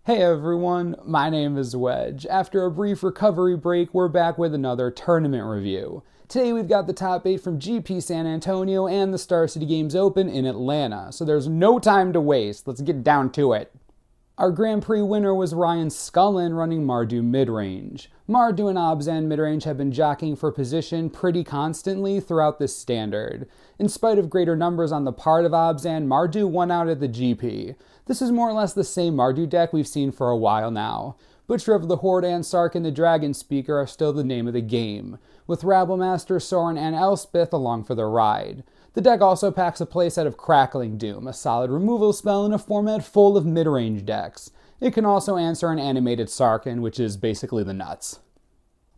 Hey everyone, my name is Wedge. After a brief recovery break, we're back with another tournament review. Today we've got the top 8 from GP San Antonio and the Star City Games Open in Atlanta, so there's no time to waste. Let's get down to it. Our Grand Prix winner was Ryan Scullin running Mardu Midrange. Mardu and Obzan Midrange have been jockeying for position pretty constantly throughout this standard. In spite of greater numbers on the part of Obzan, Mardu won out at the GP. This is more or less the same Mardu deck we've seen for a while now. Butcher of the Horde and Sarkin the Dragon Speaker are still the name of the game, with Rabblemaster, Soren, and Elspeth along for the ride. The deck also packs a playset of Crackling Doom, a solid removal spell in a format full of mid-range decks. It can also answer an animated Sarkin, which is basically the nuts.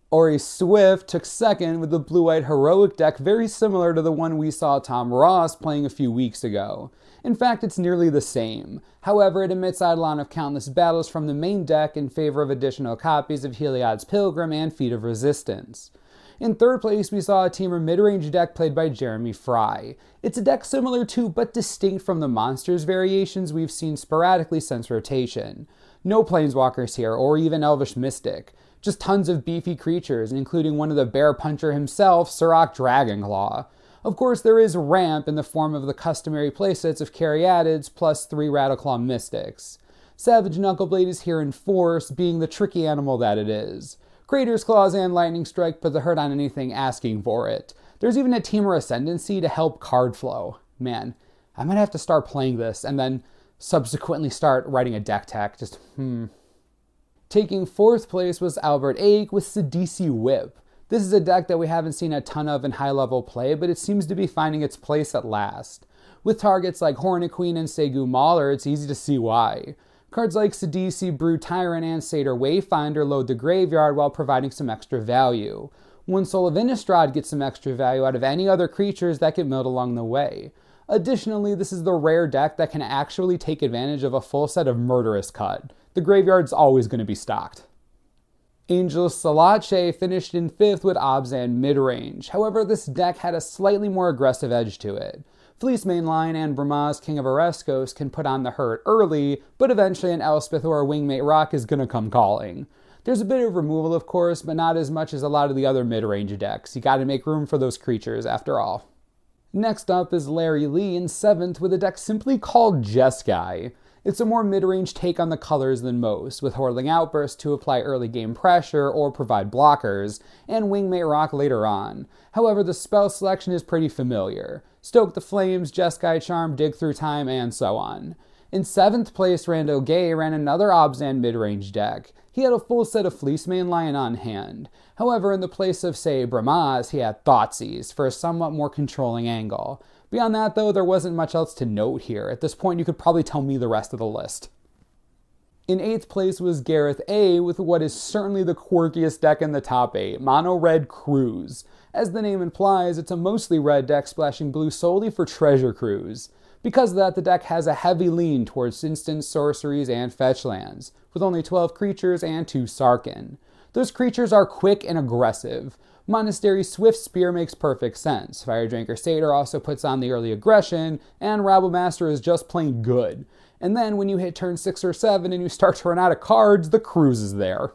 Ori Swift took second with the blue-white heroic deck very similar to the one we saw Tom Ross playing a few weeks ago. In fact, it's nearly the same. However, it omits Eidolon of Countless Battles from the main deck in favor of additional copies of Heliod's Pilgrim and Feet of Resistance. In third place, we saw a Temur Midrange deck played by Jeremy Fry. It's a deck similar to, but distinct from the Monsters variations we've seen sporadically since rotation. No Planeswalkers here, or even Elvish Mystic. Just tons of beefy creatures, including one of the Bear Puncher himself, Surrak Dragonclaw. Of course, there is ramp in the form of the customary playsets of Caryatids plus 3 Rattleclaw Mystics. Savage Knuckleblade is here in force, being the tricky animal that it is. Crater's Claws and Lightning Strike put the hurt on anything asking for it. There's even a Temur Ascendancy to help card flow. Man, I might have to start playing this and then subsequently start writing a deck tech. Taking fourth place was Albert Ake with Sidisi Whip. This is a deck that we haven't seen a ton of in high-level play, but it seems to be finding its place at last. With targets like Hornet Queen and Segu Mauler, it's easy to see why. Cards like Sidisi, Brood Tyrant, and Satyr Wayfinder load the graveyard while providing some extra value. One Soul of Innistrad gets some extra value out of any other creatures that get milled along the way. Additionally, this is the rare deck that can actually take advantage of a full set of Murderous Cut. The graveyard's always going to be stocked. Angel Salache finished in 5th with Obzan Midrange. However, this deck had a slightly more aggressive edge to it. Fleece Mainline and Brahma's King of Oreskos can put on the hurt early, but eventually an Elspeth or a Wingmate Rock is going to come calling. There's a bit of removal, of course, but not as much as a lot of the other mid-range decks. You gotta make room for those creatures, after all. Next up is Larry Lee in 7th with a deck simply called Jeskai. It's a more mid-range take on the colors than most, with Hordeling Outburst to apply early game pressure or provide blockers, and Wingmate Rock later on. However, the spell selection is pretty familiar. Stoke the Flames, Jeskai Charm, Dig Through Time, and so on. In 7th place, Rando Gay ran another Obzan mid-range deck. He had a full set of Fleece Mainline on hand. However, in the place of, say, Brahma's, he had Thoughtseize for a somewhat more controlling angle. Beyond that, though, there wasn't much else to note here. At this point, you could probably tell me the rest of the list. In 8th place was Gareth A. with what is certainly the quirkiest deck in the top 8, Mono Red Cruise. As the name implies, it's a mostly red deck splashing blue solely for Treasure Cruise. Because of that, the deck has a heavy lean towards instants, sorceries, and fetch lands, with only 12 creatures and 2 Sarkin. Those creatures are quick and aggressive. Monastery Swift Spear makes perfect sense. Firedrinker Satyr also puts on the early aggression, and Rabblemaster is just plain good. And then when you hit turn 6 or 7 and you start to run out of cards, the cruise is there.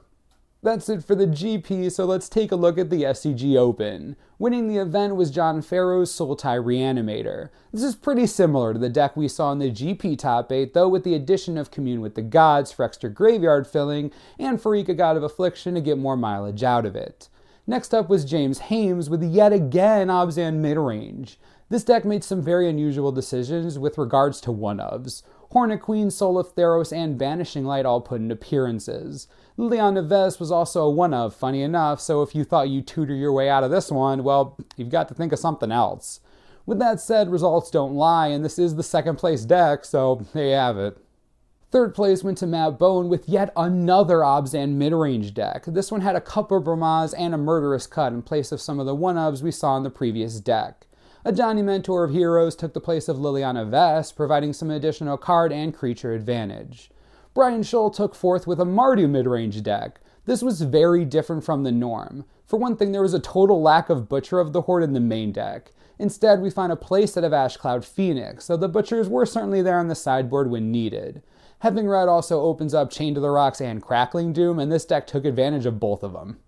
That's it for the GP, so let's take a look at the SCG Open. Winning the event was John Farrow's Sultai Reanimator. This is pretty similar to the deck we saw in the GP top 8, though with the addition of Commune with the Gods for extra graveyard filling, and Farika God of Affliction to get more mileage out of it. Next up was James Hames with yet again Obzan Midrange. This deck made some very unusual decisions with regards to one-ofs. Hornet Queen, Soul of Theros, and Banishing Light all put in appearances. Liliana Vess was also a one-of, funny enough, so if you thought you'd tutor your way out of this one, well, you've got to think of something else. With that said, results don't lie, and this is the second place deck, so there you have it. Third place went to Matt Bone with yet another Obzan midrange deck. This one had a couple of Brahmas and a Murderous Cut in place of some of the one-ofs we saw in the previous deck. A Johnny Mentor of Heroes took the place of Liliana Vess, providing some additional card and creature advantage. Brian Scholl took fourth with a Mardu midrange deck. This was very different from the norm. For one thing, there was a total lack of Butcher of the Horde in the main deck. Instead, we find a playset of Ash Cloud Phoenix, so the Butchers were certainly there on the sideboard when needed. Having red also opens up Chain to the Rocks and Crackling Doom, and this deck took advantage of both of them.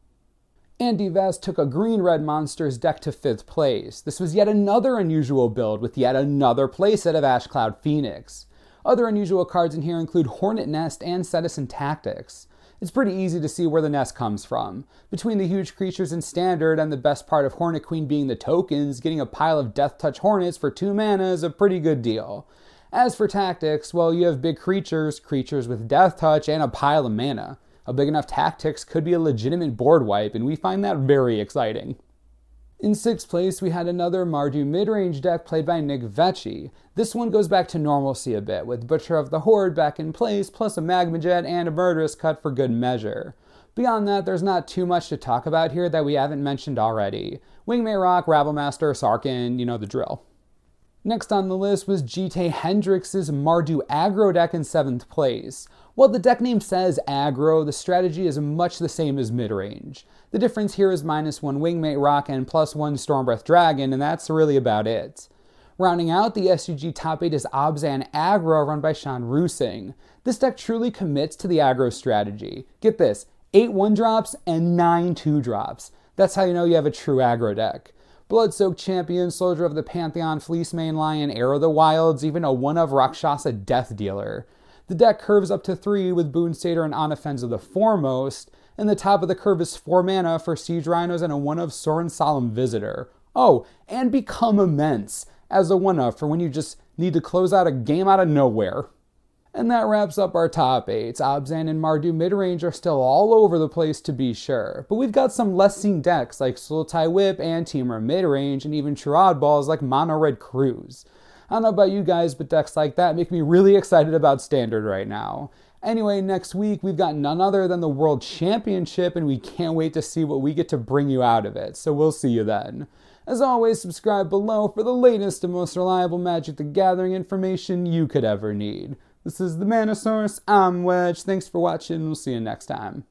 Andy Vest took a green-red monsters deck to 5th place. This was yet another unusual build with yet another playset of Ash Cloud Phoenix. Other unusual cards in here include Hornet Nest and Citizen Tactics. It's pretty easy to see where the nest comes from. Between the huge creatures in Standard and the best part of Hornet Queen being the tokens, getting a pile of Death Touch Hornets for 2 mana is a pretty good deal. As for Tactics, well, you have big creatures with Death Touch, and a pile of mana. A big enough Tactics could be a legitimate board wipe, and we find that very exciting. In 6th place, we had another Mardu Midrange deck played by Nick Vecchi. This one goes back to normalcy a bit, with Butcher of the Horde back in place, plus a Magma Jet and a Murderous Cut for good measure. Beyond that, there's not too much to talk about here that we haven't mentioned already. Wingmate Rock, Rabblemaster, Sarkin, you know the drill. Next on the list was Jite Hendrix's Mardu Aggro deck in 7th place. While the deck name says aggro, the strategy is much the same as midrange. The difference here is -1 Wingmate Rock and +1 Stormbreath Dragon, and that's really about it. Rounding out the SCG top 8 is Abzan Aggro, run by Sean Rusing. This deck truly commits to the aggro strategy. Get this, 8 1-drops and 9 2-drops. That's how you know you have a true aggro deck. Blood-Soaked Champion, Soldier of the Pantheon, Fleecemane Lion, Arrow of the Wilds, even a 1-of Rakshasa Death Dealer. The deck curves up to 3 with Boon Satyr and On-Offense of the Foremost, and the top of the curve is 4 mana for Siege Rhinos and a 1-of Sorin Solemn Visitor. Oh, and Become Immense as a 1-of for when you just need to close out a game out of nowhere. And that wraps up our top 8. Abzan and Mardu Midrange are still all over the place to be sure, but we've got some less seen decks like Sultai Whip and Temur Midrange, and even true oddballs like Mono Red Cruise. I don't know about you guys, but decks like that make me really excited about Standard right now. Anyway, next week we've got none other than the World Championship, and we can't wait to see what we get to bring you out of it, so we'll see you then. As always, subscribe below for the latest and most reliable Magic the Gathering information you could ever need. This is the Manosaurus, I'm Wedge, thanks for watching, we'll see you next time.